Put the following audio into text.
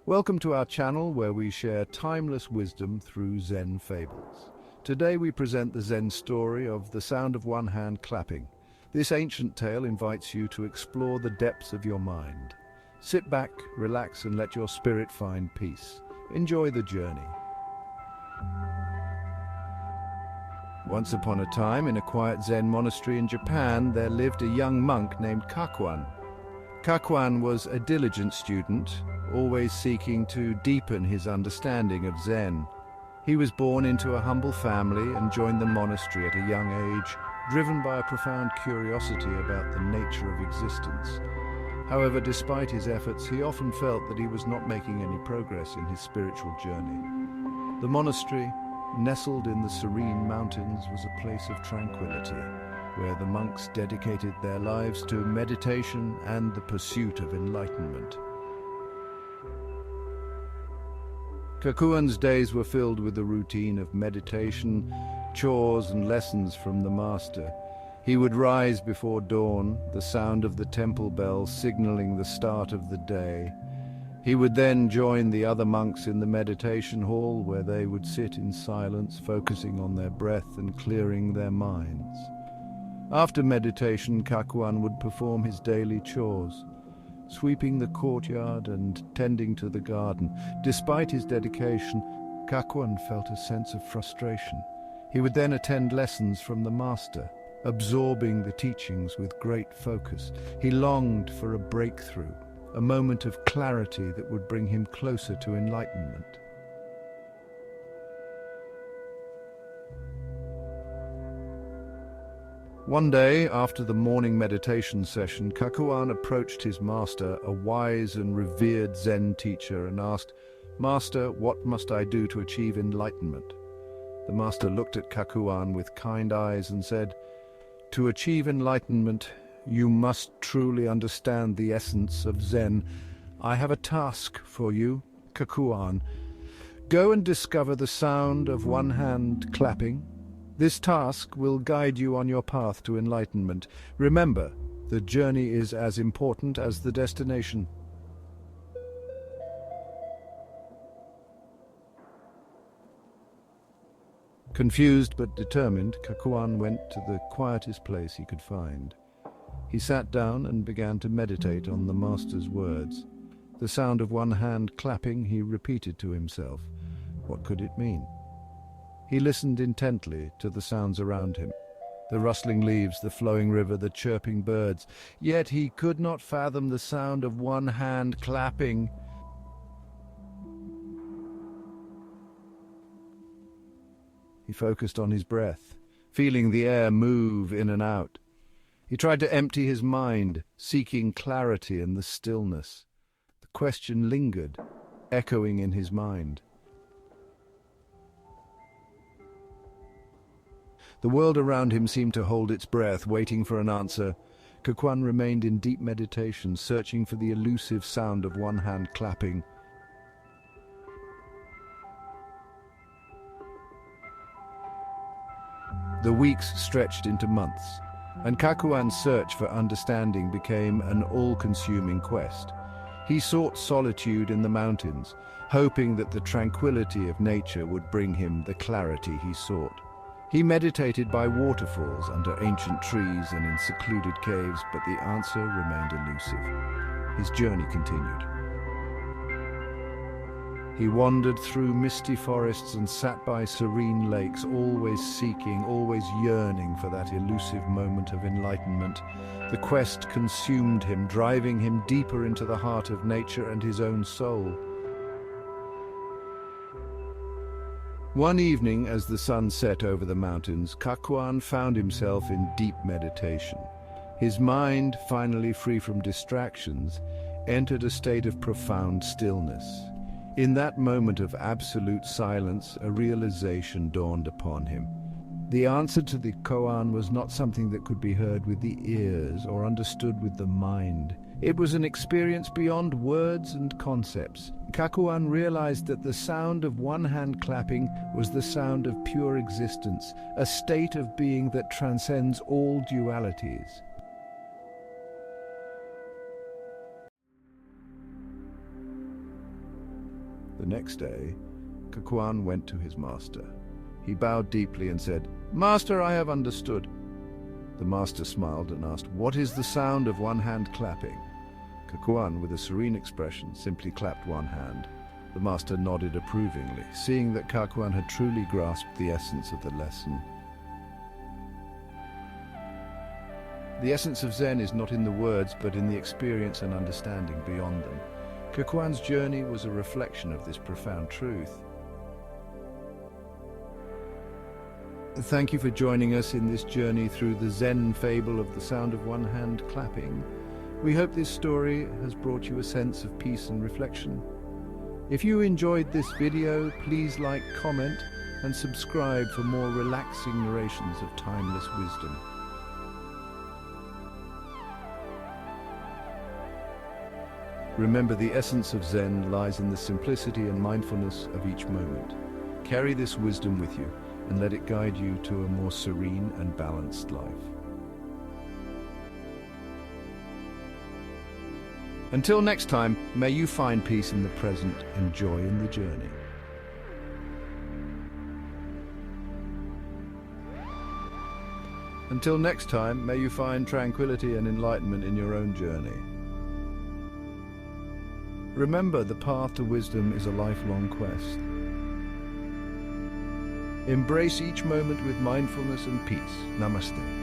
Welcome to our channel where we share timeless wisdom through Zen Fables. Today we present the Zen story of the sound of one hand clapping. This ancient tale invites you to explore the depths of your mind. Sit back, relax, and let your spirit find peace. Enjoy the journey. Once upon a time, in a quiet Zen monastery in Japan, there lived a young monk named Kakuan. Kakuan was a diligent student, always seeking to deepen his understanding of Zen. He was born into a humble family and joined the monastery at a young age, driven by a profound curiosity about the nature of existence. However, despite his efforts, he often felt that he was not making any progress in his spiritual journey. The monastery, nestled in the serene mountains, was a place of tranquility, where the monks dedicated their lives to meditation and the pursuit of enlightenment. Kakuan's days were filled with the routine of meditation, chores and lessons from the master. He would rise before dawn, the sound of the temple bell signaling the start of the day. He would then join the other monks in the meditation hall, where they would sit in silence, focusing on their breath and clearing their minds. After meditation, Kakuan would perform his daily chores, sweeping the courtyard and tending to the garden. Despite his dedication, Kakuan felt a sense of frustration. He would then attend lessons from the master, absorbing the teachings with great focus. He longed for a breakthrough, a moment of clarity that would bring him closer to enlightenment. One day, after the morning meditation session, Kakuan approached his master, a wise and revered Zen teacher, and asked, "Master, what must I do to achieve enlightenment?" The master looked at Kakuan with kind eyes and said, "To achieve enlightenment, you must truly understand the essence of Zen. I have a task for you, Kakuan. Go and discover the sound of one hand clapping. This task will guide you on your path to enlightenment. Remember, the journey is as important as the destination." Confused but determined, Kakuan went to the quietest place he could find. He sat down and began to meditate on the master's words. The sound of one hand clapping, he repeated to himself. What could it mean? He listened intently to the sounds around him, the rustling leaves, the flowing river, the chirping birds. Yet he could not fathom the sound of one hand clapping. He focused on his breath, feeling the air move in and out. He tried to empty his mind, seeking clarity in the stillness. The question lingered, echoing in his mind. The world around him seemed to hold its breath, waiting for an answer. Kakuan remained in deep meditation, searching for the elusive sound of one hand clapping. The weeks stretched into months, and Kakuan's search for understanding became an all-consuming quest. He sought solitude in the mountains, hoping that the tranquility of nature would bring him the clarity he sought. He meditated by waterfalls, under ancient trees, and in secluded caves, but the answer remained elusive. His journey continued. He wandered through misty forests and sat by serene lakes, always seeking, always yearning for that elusive moment of enlightenment. The quest consumed him, driving him deeper into the heart of nature and his own soul. One evening, as the sun set over the mountains, Kakuan found himself in deep meditation. His mind, finally free from distractions, entered a state of profound stillness. In that moment of absolute silence, a realization dawned upon him. The answer to the koan was not something that could be heard with the ears or understood with the mind. It was an experience beyond words and concepts. Kakuan realized that the sound of one hand clapping was the sound of pure existence, a state of being that transcends all dualities. The next day, Kekuan went to his master. He bowed deeply and said, "Master, I have understood." The master smiled and asked, "What is the sound of one hand clapping?" Kekuan, with a serene expression, simply clapped one hand. The master nodded approvingly, seeing that Kekuan had truly grasped the essence of the lesson. The essence of Zen is not in the words, but in the experience and understanding beyond them. Kekuan's journey was a reflection of this profound truth. Thank you for joining us in this journey through the Zen Fable of the sound of one hand clapping. We hope this story has brought you a sense of peace and reflection. If you enjoyed this video, please like, comment, and subscribe for more relaxing narrations of timeless wisdom. Remember, the essence of Zen lies in the simplicity and mindfulness of each moment. Carry this wisdom with you and let it guide you to a more serene and balanced life. Until next time, may you find peace in the present and joy in the journey. Until next time, may you find tranquility and enlightenment in your own journey. Remember, the path to wisdom is a lifelong quest. Embrace each moment with mindfulness and peace. Namaste.